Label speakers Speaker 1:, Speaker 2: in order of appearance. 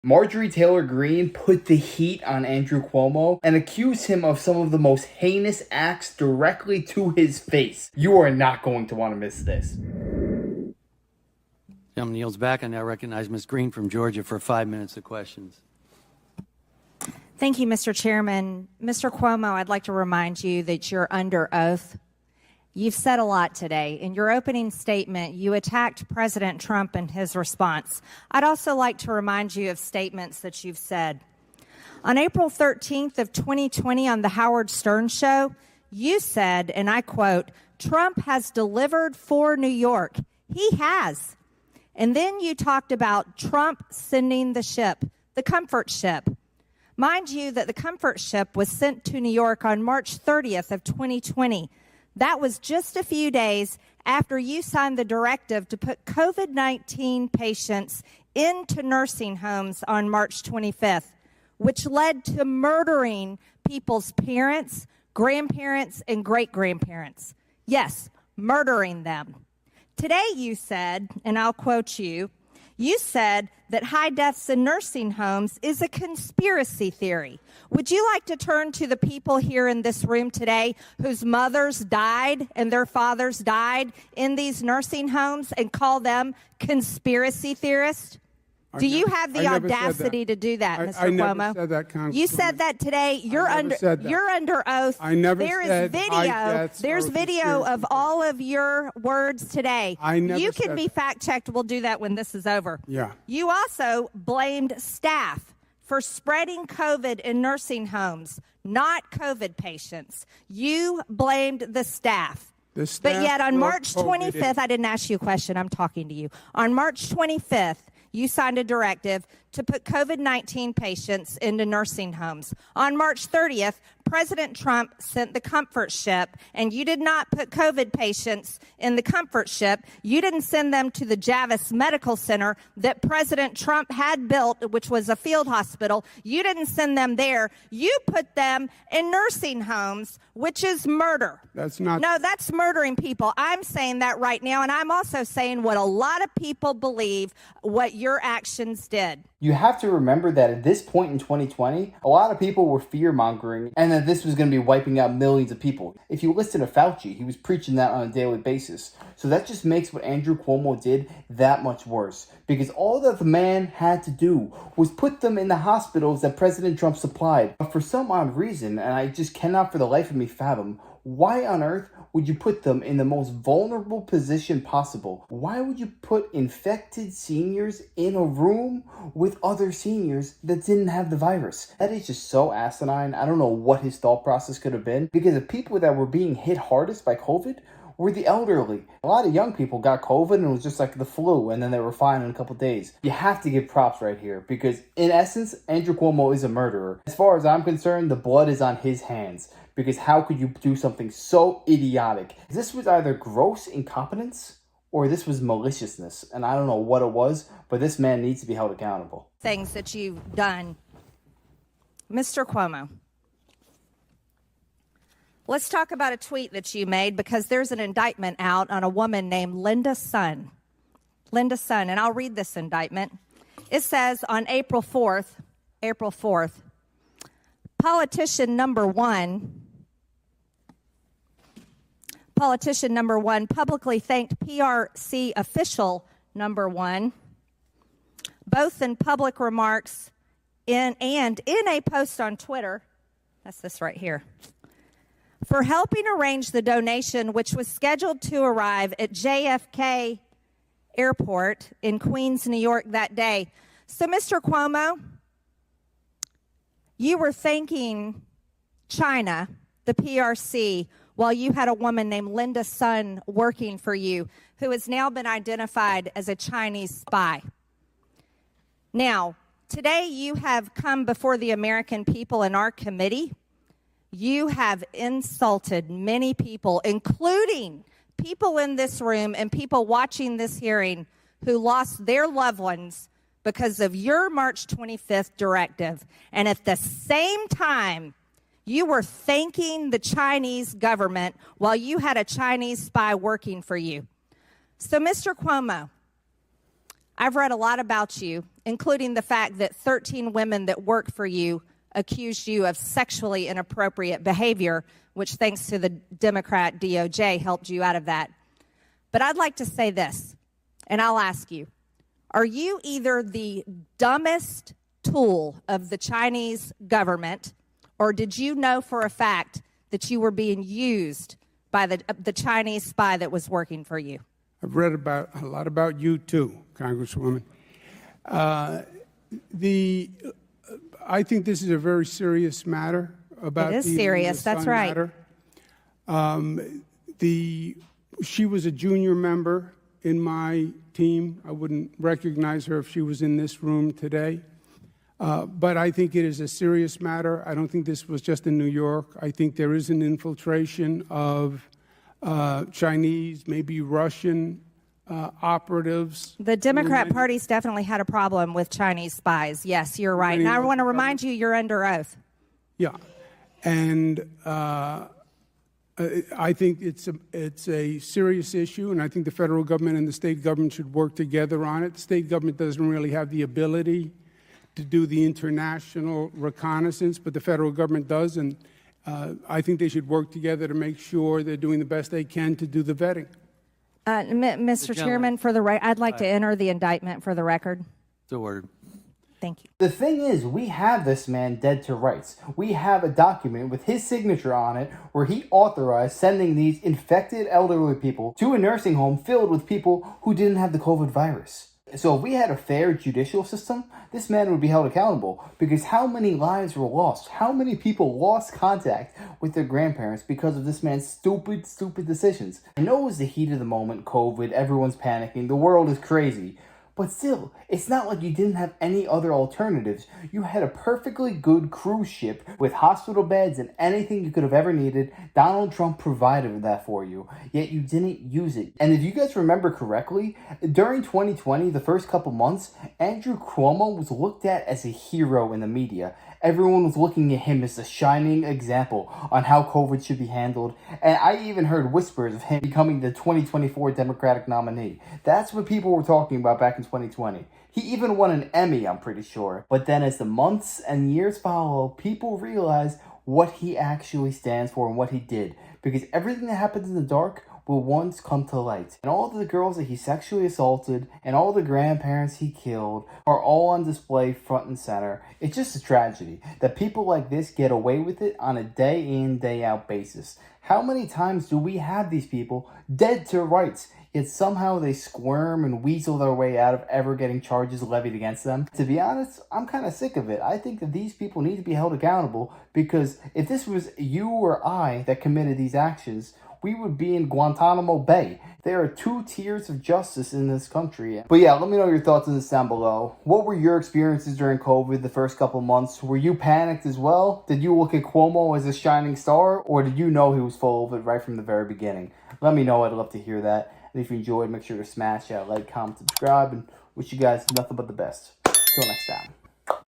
Speaker 1: Marjorie Taylor Greene put the heat on Andrew Cuomo and accused him of some of the most heinous acts directly to his face. You are not going to want to miss this.
Speaker 2: Gentleman yields back. I now recognize Ms. Greene from Georgia for 5 minutes of questions.
Speaker 3: Thank you, Mr. Chairman. Mr. Cuomo, I'd like to remind you that you're under oath. You've said a lot today. In your opening statement, you attacked President Trump and his response. I'd also like to remind you of statements that you've said. On April 13th of 2020 on the Howard Stern Show, you said, and I quote, "Trump has delivered for New York." He has. And then you talked about Trump sending the ship, the comfort ship. Mind you that the comfort ship was sent to New York on March 30th of 2020. That was just a few days after you signed the directive to put COVID-19 patients into nursing homes on March 25th, which led to murdering people's parents, grandparents, and great-grandparents. Yes, murdering them. Today you said, and I'll quote you, you said that high deaths in nursing homes is a conspiracy theory. Would you like to turn to the people here in this room today whose mothers died and their fathers died in these nursing homes and call them conspiracy theorists? Do you have the audacity to do that, Mr.
Speaker 4: I
Speaker 3: Cuomo?
Speaker 4: never said that, Congresswoman.
Speaker 3: You said that today. You're under oath.
Speaker 4: I never
Speaker 3: There
Speaker 4: said
Speaker 3: is
Speaker 4: high
Speaker 3: video.
Speaker 4: deaths
Speaker 3: There's
Speaker 4: are a
Speaker 3: video of
Speaker 4: conspiracy
Speaker 3: all of your words today.
Speaker 4: I never
Speaker 3: You
Speaker 4: said
Speaker 3: can be
Speaker 4: that.
Speaker 3: fact checked. We'll do that when this is over.
Speaker 4: Yeah.
Speaker 3: You also blamed staff for spreading COVID in nursing homes, not COVID patients. You blamed the staff.
Speaker 4: The staff
Speaker 3: But yet on
Speaker 4: brought
Speaker 3: March
Speaker 4: COVID
Speaker 3: 25th, I didn't ask you a question. I'm talking to you. On March 25th, you signed a directive to put COVID-19 patients into nursing homes. On March 30th, President Trump sent the comfort ship, and you did not put COVID patients in the comfort ship. You didn't send them to the Javits Medical Center that President Trump had built, which was a field hospital. You didn't send them there. You put them in nursing homes, which is murder.
Speaker 4: That's not.
Speaker 3: No, that's murdering people. I'm saying that right now, and I'm also saying what a lot of people believe what your actions did.
Speaker 1: You have to remember that at this point in 2020, a lot of people were fear-mongering and that this was going to be wiping out millions of people. If you listen to Fauci, he was preaching that on a daily basis. So that just makes what Andrew Cuomo did that much worse. Because all that the man had to do was put them in the hospitals that President Trump supplied. But for some odd reason, and I just cannot for the life of me fathom, why on earth would you put them in the most vulnerable position possible? Why would you put infected seniors in a room with other seniors that didn't have the virus? That is just so asinine. I don't know what his thought process could have been, because the people that were being hit hardest by COVID were the elderly. A lot of young people got COVID and it was just like the flu, and then they were fine in a couple days. You have to give props right here, because in essence, Andrew Cuomo is a murderer. As far as I'm concerned, the blood is on his hands. Because how could you do something so idiotic? This was either gross incompetence or this was maliciousness. And I don't know what it was, but this man needs to be held accountable.
Speaker 3: Things that you've done. Mr. Cuomo, let's talk about a tweet that you made, because there's an indictment out on a woman named Linda Sun. Linda Sun, and I'll read this indictment. It says on April 4th, Politician number one publicly thanked PRC official number one, both in public remarks and in a post on Twitter, that's this right here, for helping arrange the donation, which was scheduled to arrive at JFK Airport in Queens, New York that day. So, Mr. Cuomo, you were thanking China, the PRC, while you had a woman named Linda Sun working for you, who has now been identified as a Chinese spy. Now, today you have come before the American people in our committee. You have insulted many people, including people in this room and people watching this hearing who lost their loved ones because of your March 25th directive. And at the same time, you were thanking the Chinese government while you had a Chinese spy working for you. So, Mr. Cuomo, I've read a lot about you, including the fact that 13 women that work for you accused you of sexually inappropriate behavior, which, thanks to the Democrat DOJ, helped you out of that. But I'd like to say this, and I'll ask you, are you either the dumbest tool of the Chinese government, or did you know for a fact that you were being used by the Chinese spy that was working for you?
Speaker 4: I've read a lot about you too, Congresswoman. I think this is a very serious matter.
Speaker 3: It is serious. That's right.
Speaker 4: She was a junior member in my team. I wouldn't recognize her if she was in this room today. But I think it is a serious matter. I don't think this was just in New York. I think there is an infiltration of Chinese, maybe Russian operatives.
Speaker 3: The Democrat Party's definitely had a problem with Chinese spies. Yes, you're right. And I want to remind you, you're under oath.
Speaker 4: Yeah. And I think it's a serious issue, and I think the federal government and the state government should work together on it. The state government doesn't really have the ability to do the international reconnaissance, but the federal government does, and I think they should work together to make sure they're doing the best they can to do the vetting.
Speaker 3: Mr. Chairman, I'd like to enter the indictment for the record.
Speaker 2: So ordered.
Speaker 3: Thank you.
Speaker 1: The thing is, we have this man dead to rights. We have a document with his signature on it where he authorized sending these infected elderly people to a nursing home filled with people who didn't have the COVID virus. So if we had a fair judicial system, this man would be held accountable, because how many lives were lost? How many people lost contact with their grandparents because of this man's stupid decisions? I know it was the heat of the moment, COVID, everyone's panicking, the world is crazy. But still, it's not like you didn't have any other alternatives. You had a perfectly good cruise ship with hospital beds and anything you could have ever needed. Donald Trump provided that for you, yet you didn't use it. And if you guys remember correctly, during 2020, the first couple months, Andrew Cuomo was looked at as a hero in the media. Everyone was looking at him as a shining example on how COVID should be handled. And I even heard whispers of him becoming the 2024 Democratic nominee. That's what people were talking about back in 2020. He even won an Emmy, I'm pretty sure. But then as the months and years follow, people realize what he actually stands for and what he did. Because everything that happens in the dark will once come to light. And all the girls that he sexually assaulted and all the grandparents he killed are all on display front and center. It's just a tragedy that people like this get away with it on a day in, day out basis. How many times do we have these people dead to rights, yet somehow they squirm and weasel their way out of ever getting charges levied against them? To be honest, I'm kind of sick of it. I think that these people need to be held accountable, because if this was you or I that committed these actions, we would be in Guantanamo Bay. There are two tiers of justice in this country. But yeah, let me know your thoughts on this down below. What were your experiences during COVID the first couple months? Were you panicked as well? Did you look at Cuomo as a shining star? Or did you know he was full of it right from the very beginning? Let me know. I'd love to hear that. And if you enjoyed, make sure to smash that like, comment, subscribe, and wish you guys nothing but the best. Till next time.